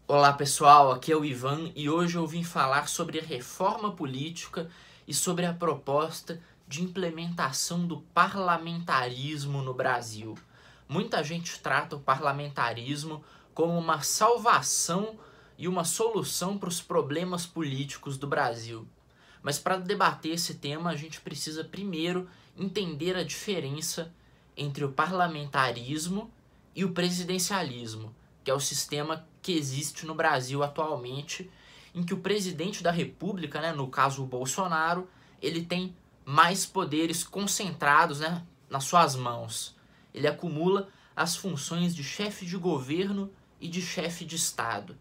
Olá pessoal, aqui é o Ivan e hoje eu vim falar sobre a reforma política e sobre a proposta de implementação do parlamentarismo no Brasil. Muita gente trata o parlamentarismo como uma salvação e uma solução para os problemas políticos do Brasil. Mas para debater esse tema, a gente precisa primeiro entender a diferença entre o parlamentarismo e o presidencialismo, que é o sistema que existe no Brasil atualmente, em que o presidente da República, né, no caso o Bolsonaro, ele tem mais poderes concentrados, né, nas suas mãos. Ele acumula as funções de chefe de governo e de chefe de Estado.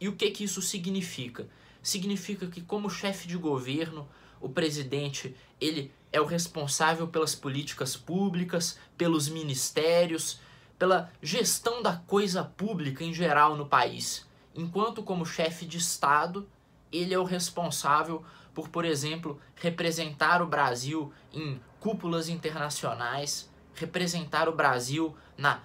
E o que isso significa? Significa que, como chefe de governo, o presidente ele é o responsável pelas políticas públicas, pelos ministérios, pela gestão da coisa pública em geral no país. Enquanto, como chefe de Estado, ele é o responsável por exemplo, representar o Brasil em cúpulas internacionais, representar o Brasil na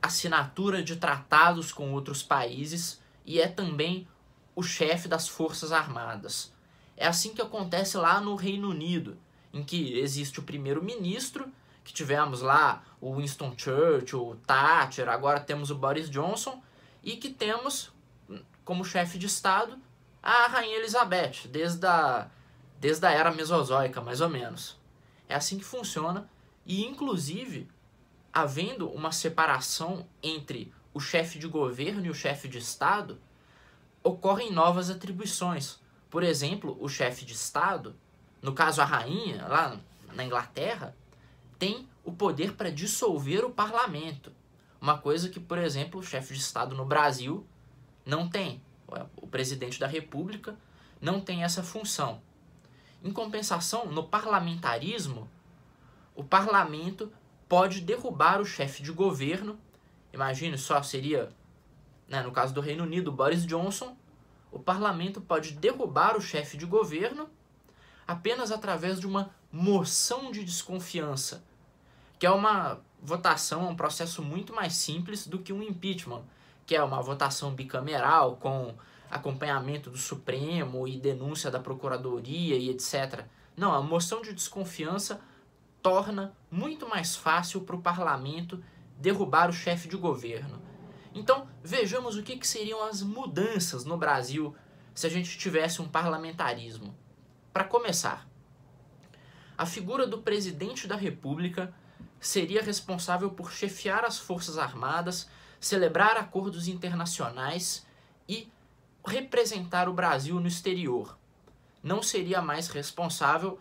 assinatura de tratados com outros países e é também o chefe das Forças Armadas. É assim que acontece lá no Reino Unido, em que existe o primeiro-ministro, que tivemos lá o Winston Churchill, o Thatcher, agora temos o Boris Johnson, e que temos como chefe de Estado a Rainha Elizabeth, desde a Era Mesozoica, mais ou menos. É assim que funciona, e inclusive, havendo uma separação entre o chefe de governo e o chefe de Estado, ocorrem novas atribuições. Por exemplo, o chefe de Estado, no caso a rainha, lá na Inglaterra, tem o poder para dissolver o parlamento. Uma coisa que, por exemplo, o chefe de Estado no Brasil não tem. O presidente da República não tem essa função. Em compensação, no parlamentarismo, o parlamento pode derrubar o chefe de governo. Imagine só, seria, né, no caso do Reino Unido, Boris Johnson. O parlamento pode derrubar o chefe de governo apenas através de uma moção de desconfiança, que é uma votação, um processo muito mais simples do que um impeachment, que é uma votação bicameral com acompanhamento do Supremo e denúncia da Procuradoria e etc. Não, a moção de desconfiança torna muito mais fácil para o parlamento derrubar o chefe de governo. Então, vejamos o que seriam as mudanças no Brasil se a gente tivesse um parlamentarismo. Para começar, a figura do presidente da República seria responsável por chefiar as Forças Armadas, celebrar acordos internacionais e representar o Brasil no exterior. Não seria mais responsável,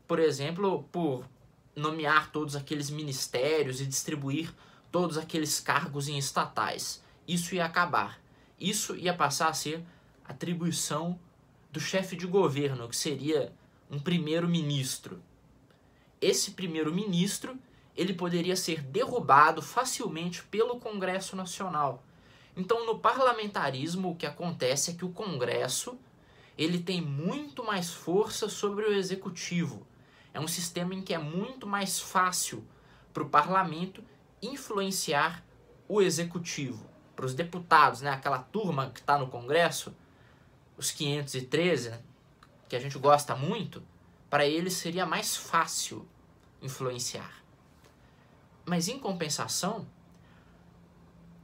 por exemplo, por nomear todos aqueles ministérios e distribuir todos aqueles cargos em estatais. Isso ia acabar. Isso ia passar a ser atribuição do chefe de governo, que seria um primeiro-ministro. Esse primeiro-ministro ele poderia ser derrubado facilmente pelo Congresso Nacional. Então, no parlamentarismo, o que acontece é que o Congresso ele tem muito mais força sobre o Executivo. É um sistema em que é muito mais fácil para o parlamento influenciar o Executivo. Para os deputados, né, aquela turma que está no Congresso, os 513, né, que a gente gosta muito, para eles seria mais fácil influenciar. Mas, em compensação,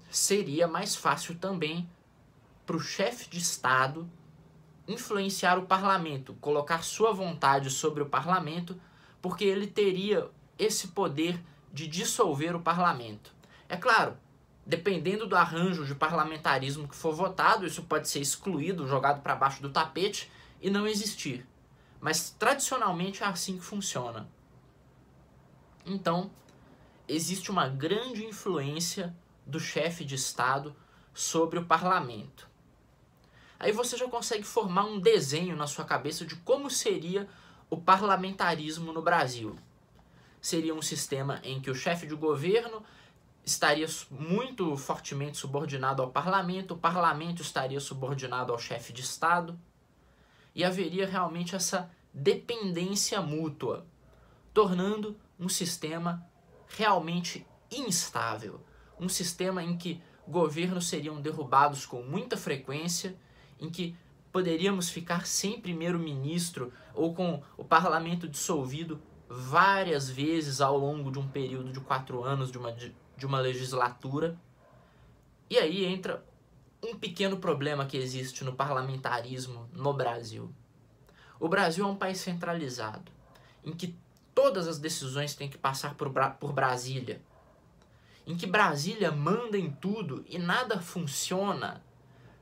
seria mais fácil também para o chefe de Estado influenciar o parlamento, colocar sua vontade sobre o parlamento, porque ele teria esse poder de dissolver o parlamento. É claro, dependendo do arranjo de parlamentarismo que for votado, isso pode ser excluído, jogado para baixo do tapete e não existir. Mas, tradicionalmente, é assim que funciona. Então, existe uma grande influência do chefe de Estado sobre o parlamento. Aí você já consegue formar um desenho na sua cabeça de como seria o parlamentarismo no Brasil. Seria um sistema em que o chefe de governo estaria muito fortemente subordinado ao parlamento, o parlamento estaria subordinado ao chefe de Estado, e haveria realmente essa dependência mútua, tornando um sistema realmente instável. Um sistema em que governos seriam derrubados com muita frequência, em que poderíamos ficar sem primeiro-ministro ou com o parlamento dissolvido várias vezes ao longo de um período de 4 anos de uma legislatura. E aí entra um pequeno problema que existe no parlamentarismo no Brasil. O Brasil é um país centralizado, em que todas as decisões têm que passar por Brasília, em que Brasília manda em tudo e nada funciona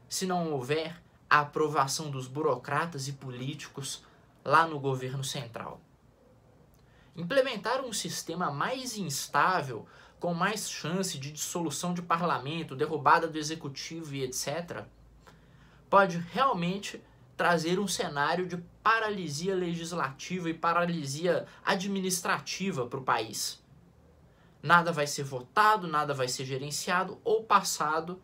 se não houver a aprovação dos burocratas e políticos lá no governo central. Implementar um sistema mais instável, com mais chance de dissolução de parlamento, derrubada do executivo e etc., pode realmente trazer um cenário de paralisia legislativa e paralisia administrativa para o país. Nada vai ser votado, nada vai ser gerenciado ou passado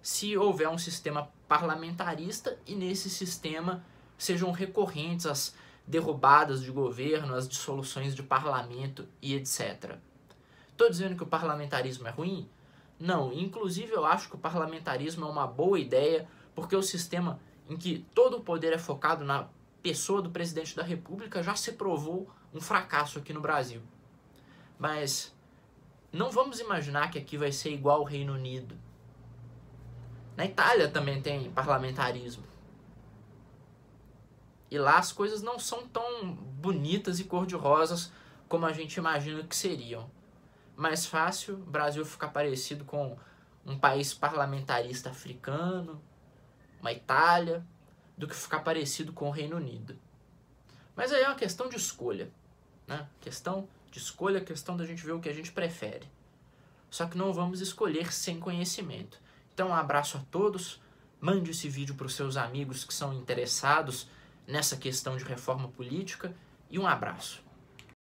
se houver um sistema parlamentarista e nesse sistema sejam recorrentes as derrubadas de governo, as dissoluções de parlamento e etc. Estou dizendo que o parlamentarismo é ruim? Não, inclusive eu acho que o parlamentarismo é uma boa ideia, porque o sistema em que todo o poder é focado na pessoa do presidente da República já se provou um fracasso aqui no Brasil. Mas não vamos imaginar que aqui vai ser igual ao Reino Unido. Na Itália também tem parlamentarismo. E lá as coisas não são tão bonitas e cor-de-rosas como a gente imagina que seriam. Mais fácil o Brasil ficar parecido com um país parlamentarista africano, uma Itália, do que ficar parecido com o Reino Unido. Mas aí é uma questão de escolha, né? Questão de escolha, questão da gente ver o que a gente prefere. Só que não vamos escolher sem conhecimento. Então um abraço a todos, mande esse vídeo para os seus amigos que são interessados nessa questão de reforma política e um abraço.